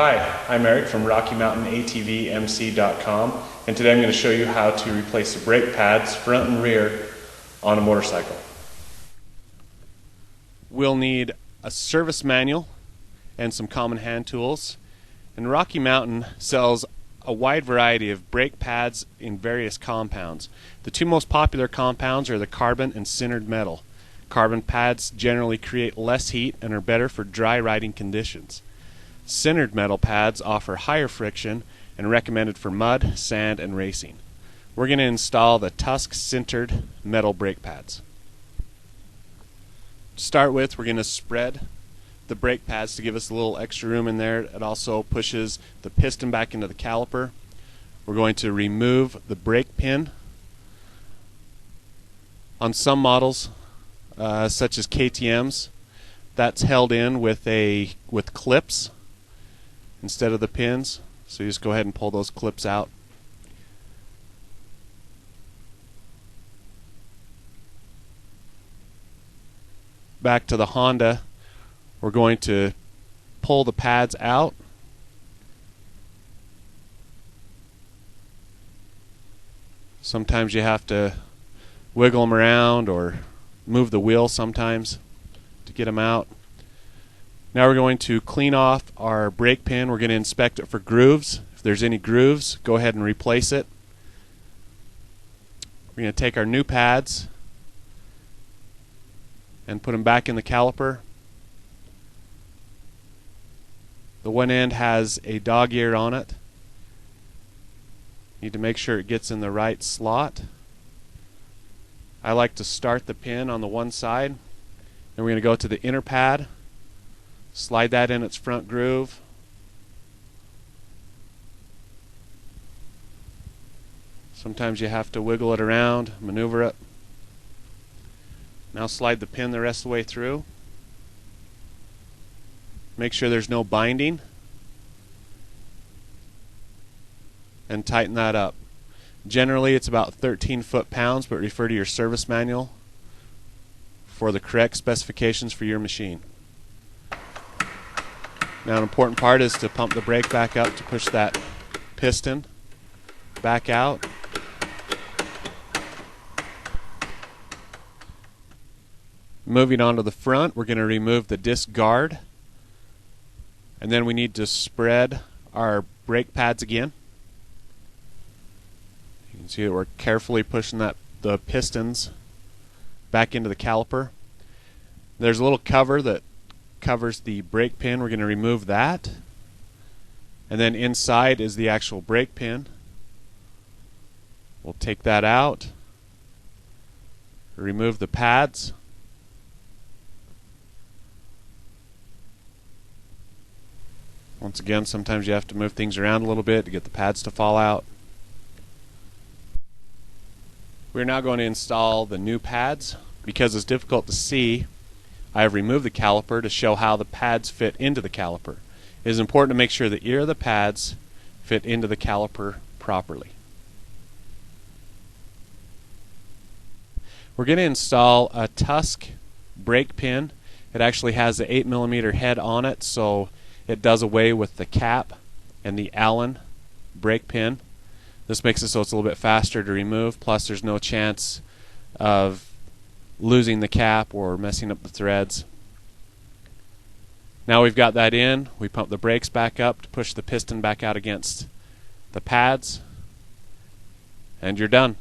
Hi, I'm Eric from RockyMountainATVMC.com, and today I'm going to show you how to replace the brake pads front and rear on a motorcycle. We'll need a service manual and some common hand tools. And Rocky Mountain sells a wide variety of brake pads in various compounds. The two most popular compounds are the carbon and sintered metal. Carbon pads generally create less heat and are better for dry riding conditions. Sintered metal pads offer higher friction and are recommended for mud, sand, and racing. We're going to install the Tusk sintered metal brake pads. To start with, we're going to spread the brake pads to give us a little extra room in there. It also pushes the piston back into the caliper. We're going to remove the brake pin. On some models, such as KTM's, that's held in with clips instead of the pins. So you just go ahead and pull those clips out. Back to the Honda, we're going to pull the pads out. Sometimes you have to wiggle them around or move the wheel sometimes to get them out. Now we're going to clean off our brake pin. We're going to inspect it for grooves. If there's any grooves, go ahead and replace it. We're going to take our new pads and put them back in the caliper. The one end has a dog ear on it. Need to make sure it gets in the right slot. I like to start the pin on the one side. Then we're going to go to the inner pad, slide that in its front groove. Sometimes you have to wiggle it around, maneuver it. Now slide the pin the rest of the way through. Make sure there's no binding and tighten that up. Generally it's about 13 foot-pounds, but refer to your service manual for the correct specifications for your machine. Now an important part is to pump the brake back up to push that piston back out. Moving on to the front, we're going to remove the disc guard. And then we need to spread our brake pads again. You can see that we're carefully pushing the pistons back into the caliper. There's a little cover that covers the brake pin. We're going to remove that. And then inside is the actual brake pin. We'll take that out. Remove the pads. Once again, sometimes you have to move things around a little bit to get the pads to fall out. We're now going to install the new pads. Because it's difficult to see, I have removed the caliper to show how the pads fit into the caliper. It is important to make sure the ear of the pads fit into the caliper properly. We're going to install a Tusk brake pin. It actually has an 8mm head on it, so it does away with the cap and the Allen brake pin. This makes it so it's a little bit faster to remove, plus there's no chance of losing the cap or messing up the threads. Now we've got that in, we pump the brakes back up to push the piston back out against the pads, and you're done.